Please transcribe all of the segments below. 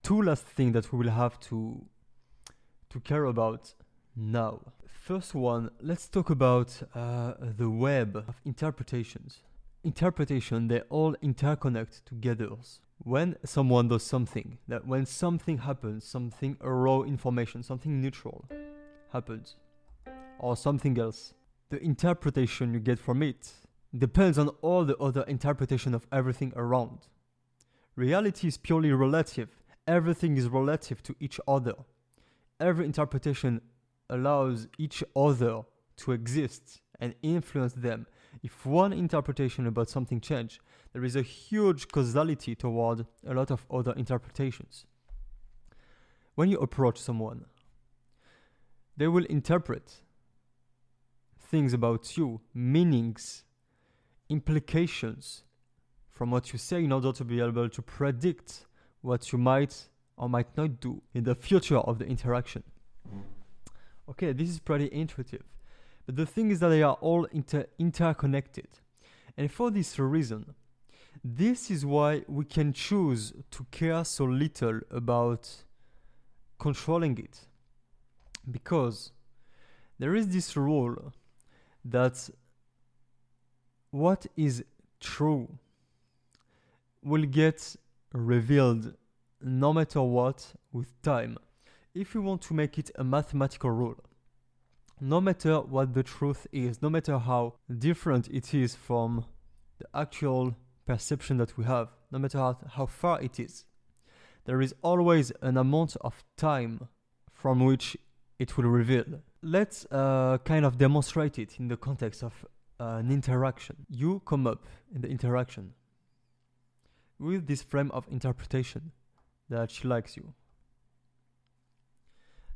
two last things that we will have to care about now. First one, let's talk about the web of interpretations. Interpretation, they all interconnect together. When someone does something, that when something happens, something raw information, something neutral happens, or something else, the interpretation you get from it depends on all the other interpretation of everything around. Reality is purely relative. Everything is relative to each other. Every interpretation allows each other to exist and influence them. If one interpretation about something changes, there is a huge causality toward a lot of other interpretations. When you approach someone, they will interpret things about you, meanings, implications from what you say in order to be able to predict what you might or might not do in the future of the interaction. Okay, this is pretty intuitive. But the thing is that they are all interconnected. And for this reason, this is why we can choose to care so little about controlling it. Because there is this rule that what is true will get revealed no matter what with time. If you want to make it a mathematical rule, no matter what the truth is, no matter how different it is from the actual perception that we have, no matter how far it is, there is always an amount of time from which it will reveal. Let's kind of demonstrate it in the context of an interaction. You come up in the interaction with this frame of interpretation that she likes you.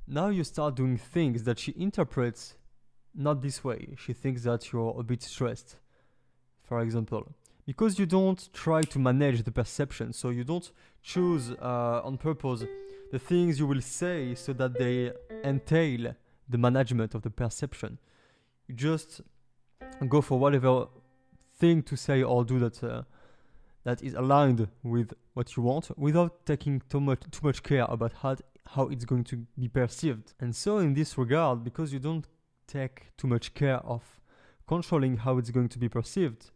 Now you start doing things that she interprets not this way. She thinks that you're a bit stressed, for example, because you don't try to manage the perception. So you don't choose on purpose the things you will say so that they entail the management of the perception. You just go for whatever thing to say or do that is aligned with what you want, without taking too much care about how it's going to be perceived. And so in this regard, because you don't take too much care of controlling how it's going to be perceived,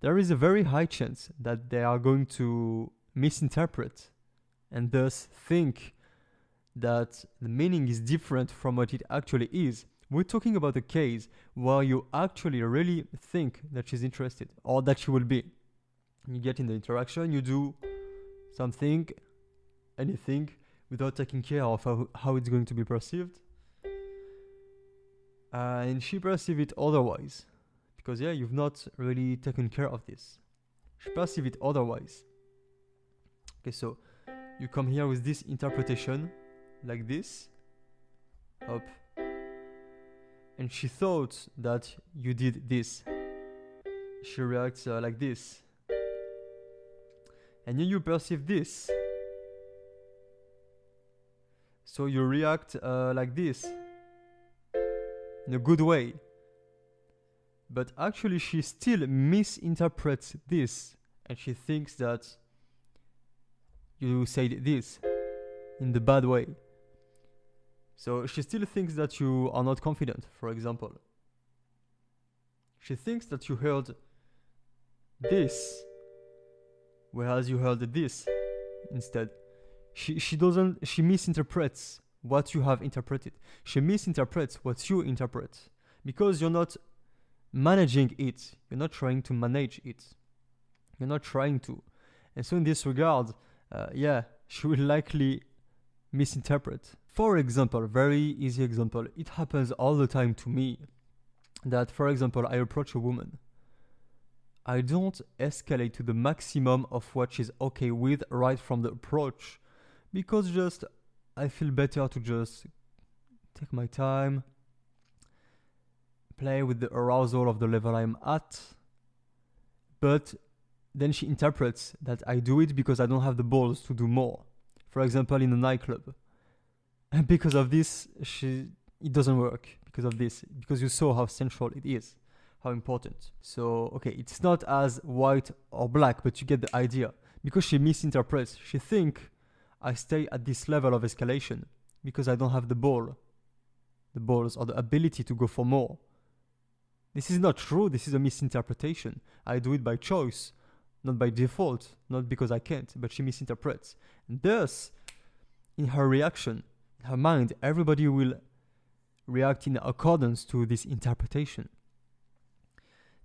there is a very high chance that they are going to misinterpret and thus think that the meaning is different from what it actually is. We're talking about a case where you actually really think that she's interested or that she will be. You get in the interaction, you do something, anything, without taking care of how it's going to be perceived. And she perceives it otherwise. Because you've not really taken care of this. She perceives it otherwise. Okay, so you come here with this interpretation, like this, up. And she thought that you did this. She reacts like this. And you perceive this. So you react like this, in a good way. But actually she still misinterprets this, and she thinks that you said this in the bad way. So she still thinks that you are not confident, for example. She thinks that you heard this, whereas you heard this instead. She misinterprets what you have interpreted. She misinterprets what you interpret. Because you're not managing it. You're not trying to manage it. You're not trying to. And so in this regard, she will likely misinterpret. For example, very easy example, it happens all the time to me that, for example, I approach a woman. I don't escalate to the maximum of what she's okay with right from the approach, because I feel better to just take my time, play with the arousal of the level I'm at. But then she interprets that I do it because I don't have the balls to do more. For example, in a nightclub. And because of this, it doesn't work. Because of this. Because you saw how central it is. How important. So, okay, it's not as white or black, but you get the idea. Because she misinterprets. She thinks I stay at this level of escalation because I don't have the balls or the ability to go for more. This is not true, this is a misinterpretation. I do it by choice, not by default, not because I can't, but she misinterprets. And thus, in her reaction, in her mind, everybody will react in accordance to this interpretation.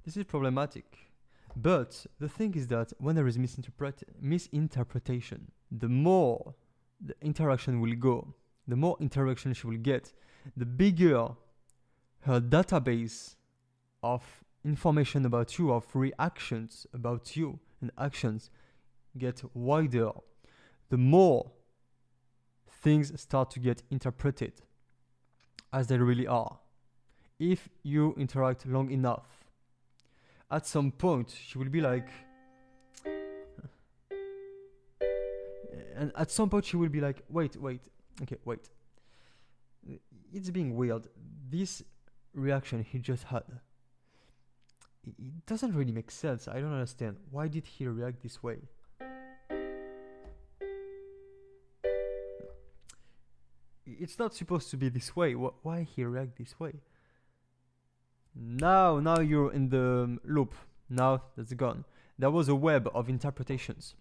This is problematic. But the thing is that when there is misinterpretation, the more the interaction will go, the more interaction she will get, the bigger her database of information about you, of reactions about you and actions get wider, the more things start to get interpreted as they really are. If you interact long enough, at some point she will be like, and at some point she will be like, wait, it's being weird. This reaction he just had, it doesn't really make sense. I don't understand. Why did he react this way? It's not supposed to be this way. Why he react this way? Now you're in the loop. Now that's gone. There was a web of interpretations.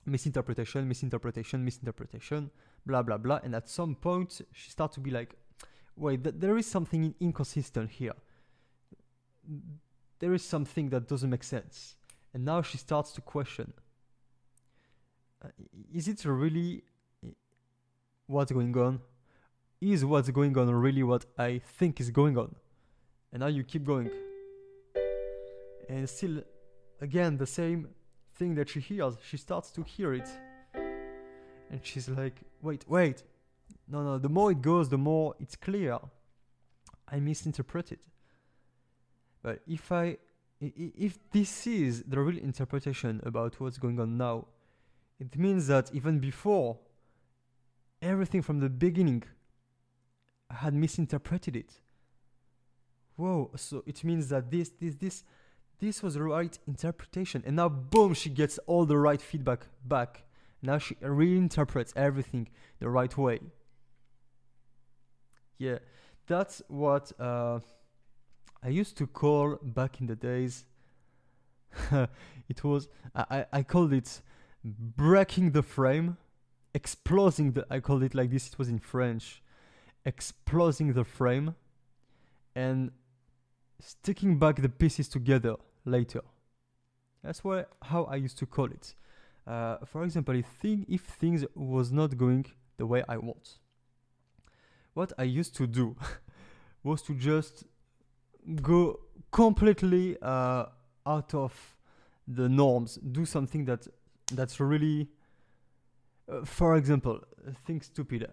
Misinterpretation, blah, blah, blah. And at some point, she starts to be like, wait, there is something inconsistent here. There is something that doesn't make sense. And now she starts to question. Is it really what's going on? Is what's going on really what I think is going on? And now you keep going. And still, again, the same thing that she hears, she starts to hear it. And she's like, wait. No, the more it goes, the more it's clear. I misinterpreted. But if this is the real interpretation about what's going on now, it means that even before, everything from the beginning, I had misinterpreted it. Whoa, so it means that this was the right interpretation. And now, boom, she gets all the right feedback back. Now she reinterprets everything the right way. Yeah, that's what I used to call back in the days. It was, I called it breaking the frame, I called it like this, it was in French. Exploding the frame and sticking back the pieces together later. That's how I used to call it. For example, if things was not going the way I want, what I used to do was to just go completely out of the norms, do something that's really, for example, think stupid.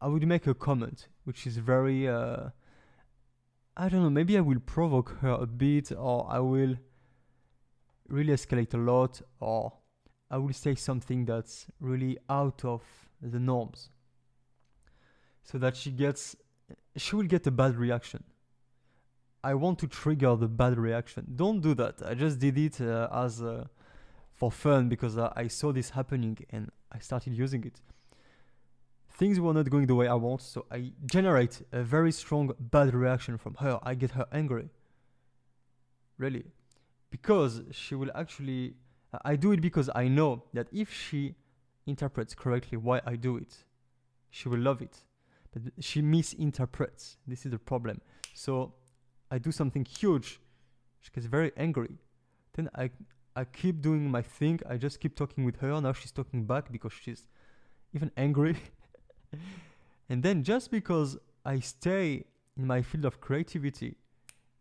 I would make a comment which is very, I don't know, maybe I will provoke her a bit, or I will really escalate a lot, or I will say something that's really out of the norms, so that she will get a bad reaction. I want to trigger the bad reaction. Don't do that. I just did it as for fun because I saw this happening and I started using it. Things were not going the way I want, so I generate a very strong bad reaction from her. I get her angry. Really. Because she will actually... I do it because I know that if she interprets correctly why I do it, she will love it. But she misinterprets. This is the problem. So I do something huge. She gets very angry. Then I keep doing my thing. I just keep talking with her. Now she's talking back because she's even angry. And then just because I stay in my field of creativity,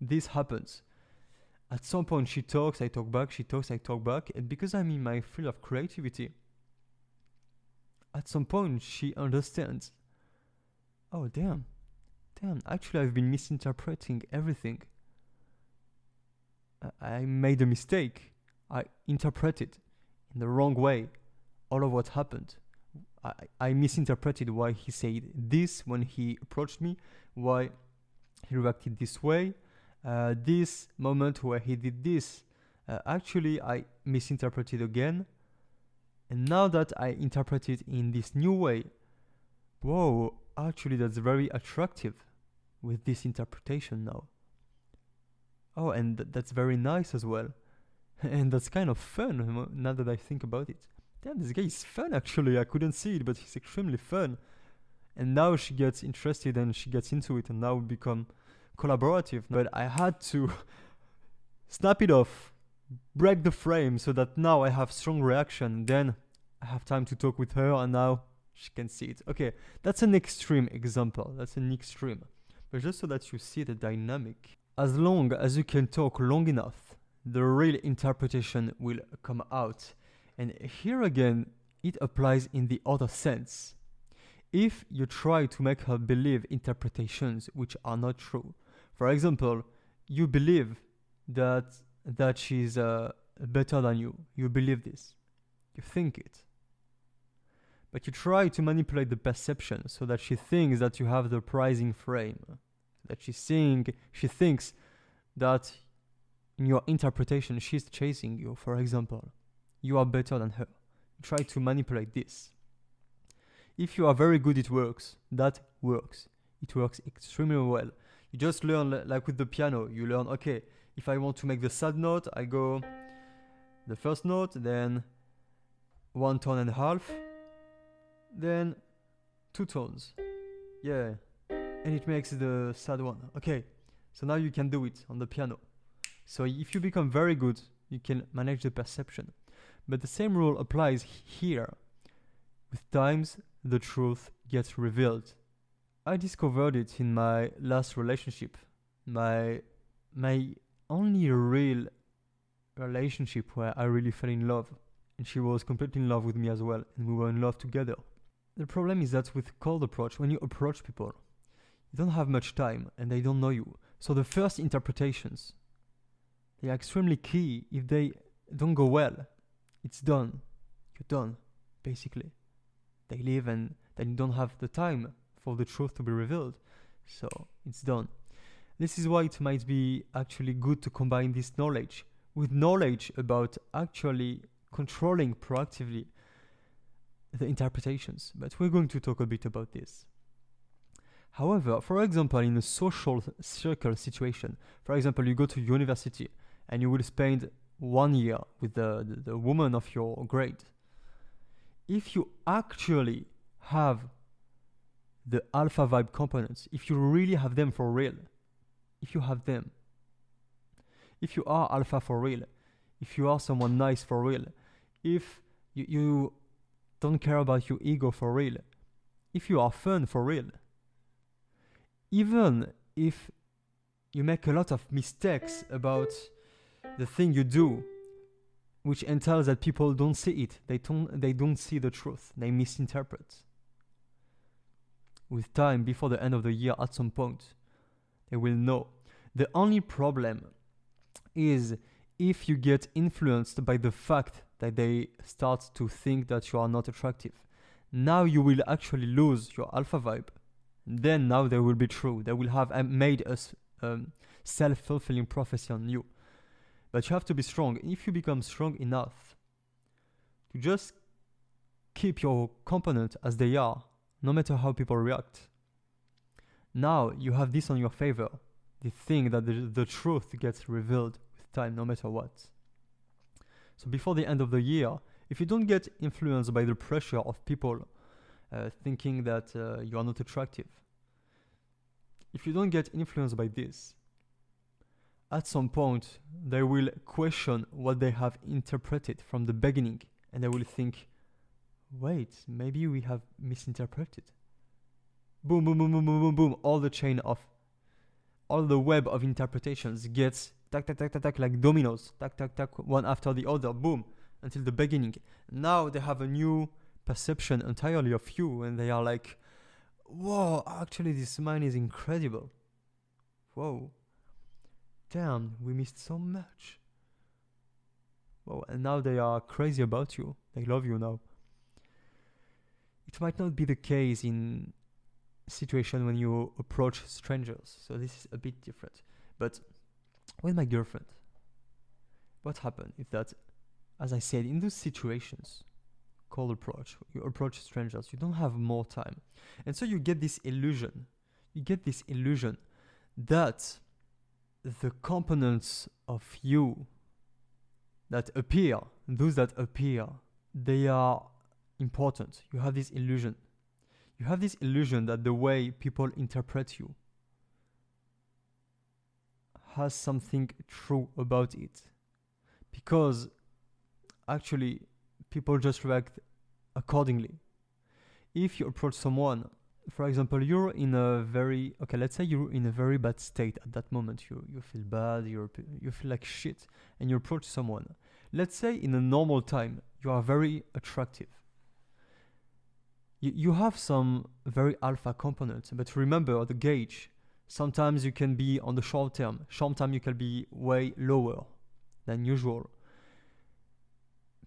this happens. At some point she talks, I talk back, she talks, I talk back. And because I'm in my field of creativity, at some point she understands, oh damn, actually I've been misinterpreting everything. I made a mistake. I interpreted in the wrong way all of what happened. I misinterpreted why he said this when he approached me, why he reacted this way, this moment where he did this. Actually, I misinterpreted again. And now that I interpret it in this new way, whoa, actually that's very attractive with this interpretation now. Oh, and that's very nice as well. And that's kind of fun now that I think about it. Damn, this guy is fun actually. I couldn't see it, but he's extremely fun. And now she gets interested and she gets into it, and now we become collaborative. But I had to snap it off, break the frame so that now I have strong reaction. Then I have time to talk with her, and now she can see it. Okay, that's an extreme example. That's an extreme. But just so that you see the dynamic. As long as you can talk long enough, the real interpretation will come out. And here again, it applies in the other sense. If you try to make her believe interpretations which are not true, for example, you believe that she's better than you. You believe this. You think it. But you try to manipulate the perception so that she thinks that you have the prizing frame. That she thinks that in your interpretation she's chasing you, for example. You are better than her. You try to manipulate this. If you are very good, it works. That works. It works extremely well. You just learn, like with the piano, you learn, okay, if I want to make the sad note, I go the first note, then 1 tone and a half, then 2 tones. Yeah. And it makes the sad one. Okay, so now you can do it on the piano. So if you become very good, you can manage the perception. But the same rule applies here. With times, the truth gets revealed. I discovered it in my last relationship. My only real relationship where I really fell in love. And she was completely in love with me as well. And we were in love together. The problem is that with cold approach, when you approach people, you don't have much time and they don't know you. So the first interpretations, they are extremely key. If they don't go well, it's done. You're done, basically. They leave and then you don't have the time for the truth to be revealed. So it's done. This is why it might be actually good to combine this knowledge with knowledge about actually controlling proactively the interpretations. But we're going to talk a bit about this. However, for example, in a social circle situation, for example, you go to university and you will spend 1 year with the woman of your grade. If you actually have the alpha vibe components, if you really have them for real, if you have them, if you are alpha for real, if you are someone nice for real, if you don't care about your ego for real, if you are fun for real, even if you make a lot of mistakes about the thing you do, which entails that people don't see it, they don't see the truth, they misinterpret. With time, before the end of the year, at some point, they will know. The only problem is if you get influenced by the fact that they start to think that you are not attractive. Now you will actually lose your alpha vibe. Then now they will be true. They will have made a self-fulfilling prophecy on you. But you have to be strong. If you become strong enough to just keep your component as they are, no matter how people react, now you have this on your favor. The thing that the truth gets revealed with time, no matter what. So before the end of the year, if you don't get influenced by the pressure of people thinking that you are not attractive, if you don't get influenced by this, at some point they will question what they have interpreted from the beginning, and they will think, wait, maybe we have misinterpreted. Boom, boom, boom, boom, boom, boom, boom. All the web of interpretations gets tack, tack, tack, tack, tack, like dominoes, tack, tack, tack, one after the other, boom, until the beginning. Now they have a new perception entirely of you, and they are like, whoa, actually this man is incredible. Whoa. Damn, we missed so much. Whoa, and now they are crazy about you. They love you now. It might not be the case in situation when you approach strangers, so this is a bit different. But with my girlfriend, what happened is that, as I said, in those situations, cold approach. You approach strangers. You don't have more time. And so you get this illusion. You get this illusion that the components of you that appear, those that appear, they are important. You have this illusion. You have this illusion that the way people interpret you has something true about it. Because actually, people just react accordingly. If you approach someone, for example, you're in a very, let's say you're in a very bad state at that moment. You feel bad, you feel like shit, and you approach someone. Let's say in a normal time, you are very attractive. You have some very alpha components, but remember the gauge. Sometimes you can be on the short term. Short term you can be way lower than usual.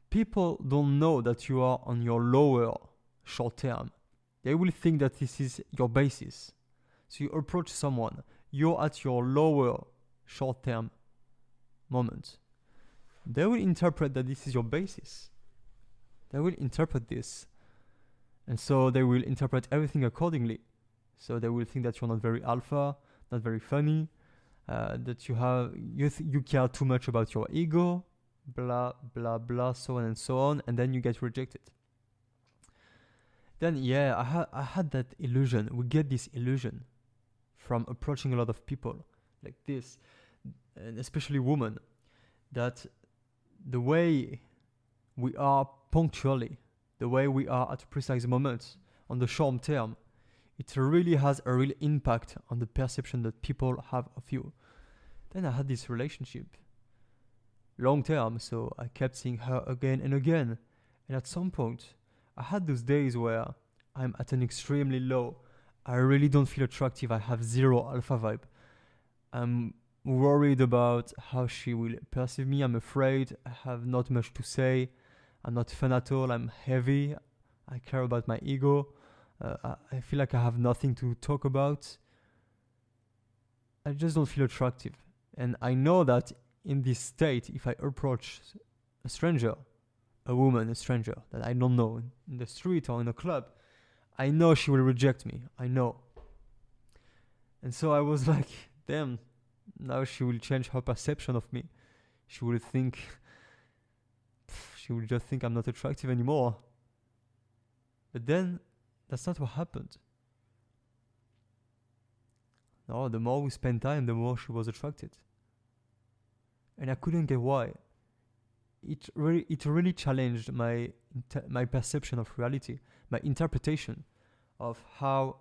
People don't know that you are on your lower short term. They will think that this is your basis. So you approach someone, you're at your lower short term moment. They will interpret that this is your basis. They will interpret this. And so they will interpret everything accordingly. So they will think that you're not very alpha, not very funny, that you care too much about your ego, blah, blah, blah, so on and so on, and then you get rejected. Then, I had that illusion. We get this illusion from approaching a lot of people like this, and especially women, that the way we are punctually, the way we are at precise moments on the short term, it really has a real impact on the perception that people have of you. Then I had this relationship, long term, so I kept seeing her again and again. And at some point, I had those days where I'm at an extremely low. I really don't feel attractive. I have zero alpha vibe. I'm worried about how she will perceive me. I'm afraid. I have not much to say. I'm not fun at all. I'm heavy. I care about my ego. I feel like I have nothing to talk about. I just don't feel attractive. And I know that in this state, if I approach a stranger, a woman, a stranger that I don't know in the street or in a club, I know she will reject me. I know. And so I was like, damn, now she will change her perception of me. She will just think I'm not attractive anymore. But then, that's not what happened. No, the more we spent time, the more she was attracted. And I couldn't get why. It really challenged my perception of reality, my interpretation of how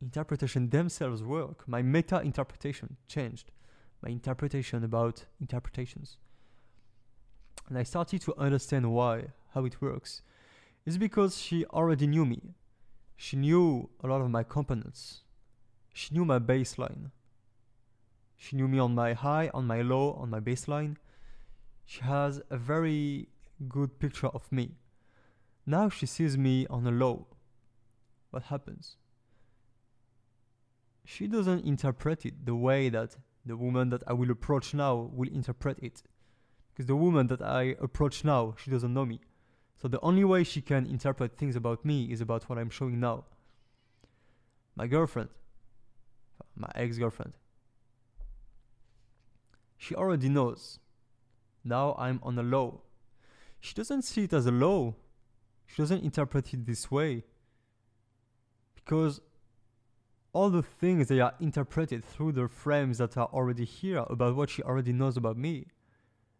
interpretation themselves work. My meta-interpretation changed. My interpretation about interpretations. And I started to understand how it works. It's because she already knew me. She knew a lot of my components. She knew my baseline. She knew me on my high, on my low, on my baseline. She has a very good picture of me. Now she sees me on a low. What happens? She doesn't interpret it the way that the woman that I will approach now will interpret it. Because the woman that I approach now, she doesn't know me. So the only way she can interpret things about me is about what I'm showing now. My girlfriend, my ex-girlfriend, she already knows. Now I'm on a low. She doesn't see it as a low. She doesn't interpret it this way. Because all the things they are interpreted through the frames that are already here about what she already knows about me.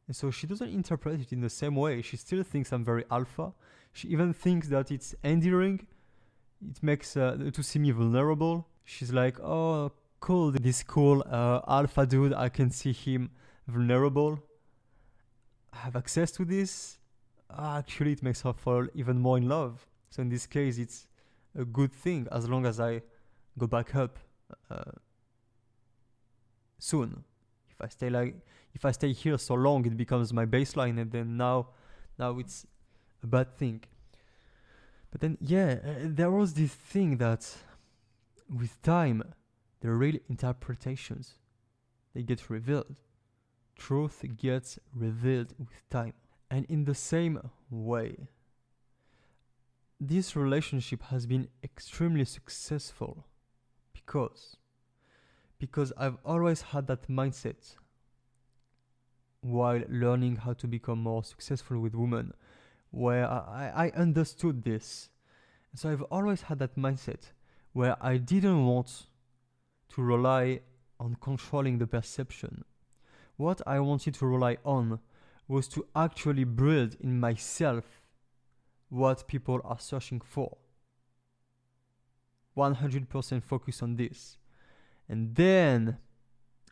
And so she doesn't interpret it in the same way. She still thinks I'm very alpha. She even thinks that it's endearing. It makes to see me vulnerable. She's like, oh, cool, this cool alpha dude. I can see him vulnerable. I have access to this. Actually, it makes her fall even more in love. So in this case, it's a good thing as long as I go back up soon. If I stay here so long, it becomes my baseline, and then now it's a bad thing. But then, there was this thing that with time, the real interpretations, they get revealed. Truth gets revealed with time. And in the same way this relationship has been extremely successful because I've always had that mindset while learning how to become more successful with women, where I understood this. So I've always had that mindset where I didn't want to rely on controlling the perception. What I wanted to rely on was to actually build in myself what people are searching for. 100% focus on this. And then,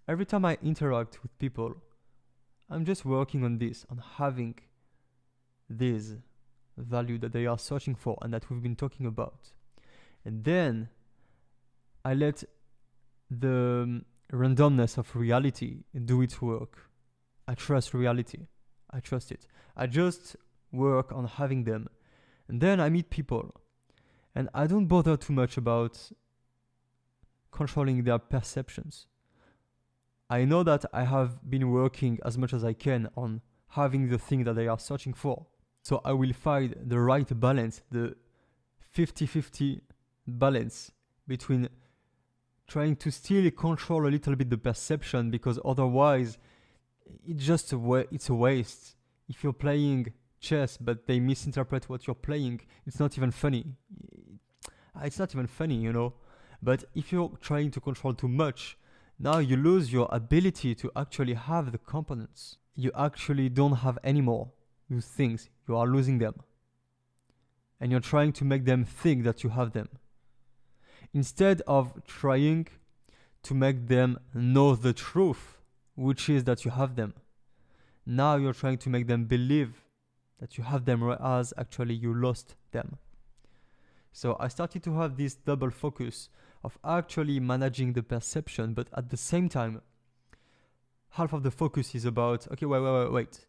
every time I interact with people, I'm just working on this, on having this value that they are searching for and that we've been talking about. And then, I let the randomness of reality do its work. I trust reality. I trust it. I just work on having them. And then I meet people. And I don't bother too much about controlling their perceptions. I know that I have been working as much as I can on having the thing that they are searching for. So I will find the right balance, the 50-50 balance between trying to still control a little bit the perception, because otherwise it's a waste. If you're playing chess but they misinterpret what you're playing, it's not even funny. It's not even funny, you know. But if you're trying to control too much, now you lose your ability to actually have the components. You actually don't have any more those things. You are losing them. And you're trying to make them think that you have them, instead of trying to make them know the truth, which is that you have them. Now you're trying to make them believe that you have them, whereas actually you lost them. So I started to have this double focus of actually managing the perception, but at the same time, half of the focus is about, okay, wait.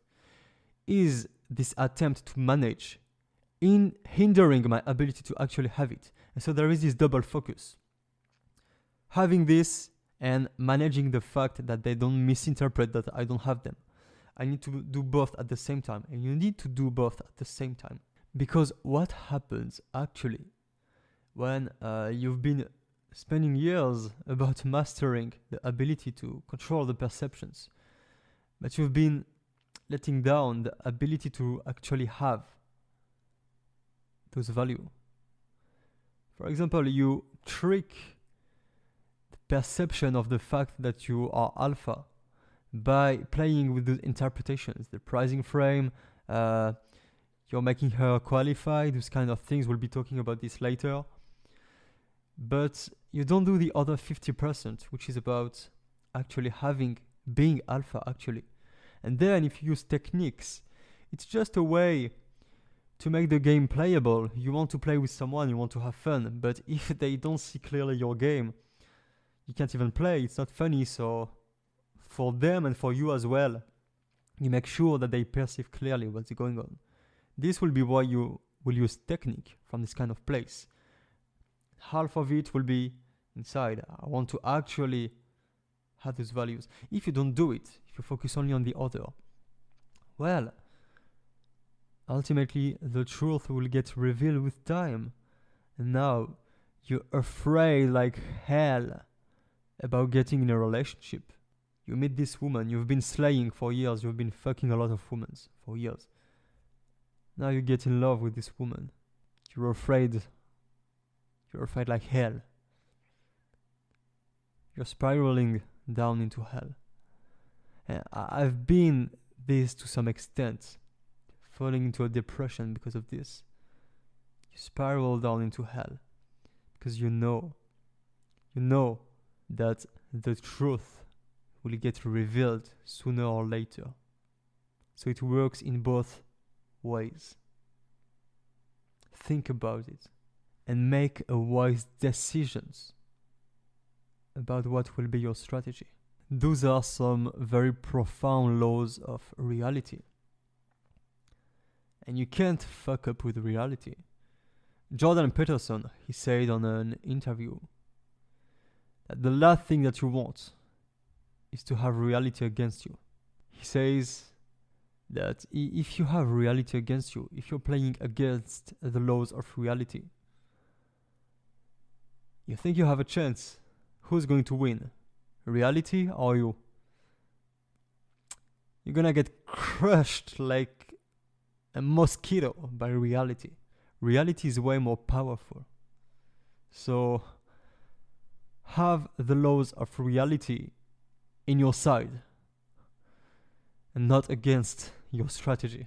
Is this attempt to manage in hindering my ability to actually have it? And so there is this double focus. Having this and managing the fact that they don't misinterpret that I don't have them. I need to do both at the same time. And you need to do both at the same time. Because what happens actually when you've been spending years about mastering the ability to control the perceptions, but you've been letting down the ability to actually have those value. For example, you trick the perception of the fact that you are alpha by playing with the interpretations, the pricing frame, you're making her qualified, those kind of things. We'll be talking about this later. But you don't do the other 50%, which is about actually being alpha actually. And then if you use techniques, it's just a way to make the game playable. You want to play with someone, you want to have fun, but if they don't see clearly your game, you can't even play. It's not funny. So for them and for you as well, you make sure that they perceive clearly what's going on. This will be why you will use technique from this kind of place. Half of it will be inside. I want to actually have those values. If you don't do it, if you focus only on the other, well, ultimately the truth will get revealed with time. And now you're afraid like hell about getting in a relationship. You meet this woman, you've been slaying for years, you've been fucking a lot of women for years. Now you get in love with this woman. You're afraid like hell. You're spiraling down into hell. And I've been this to some extent, falling into a depression because of this. You spiral down into hell because you know that the truth will get revealed sooner or later. So it works in both ways. Think about it and make a wise decisions about what will be your strategy. Those are some very profound laws of reality. And you can't fuck up with reality. Jordan Peterson, he said on an interview that the last thing that you want is to have reality against you. He says that if you have reality against you, if you're playing against the laws of reality, you think you have a chance. Who's going to win? Reality or you? You're gonna get crushed like a mosquito by reality. Reality is way more powerful. So have the laws of reality in your side and not against your strategy.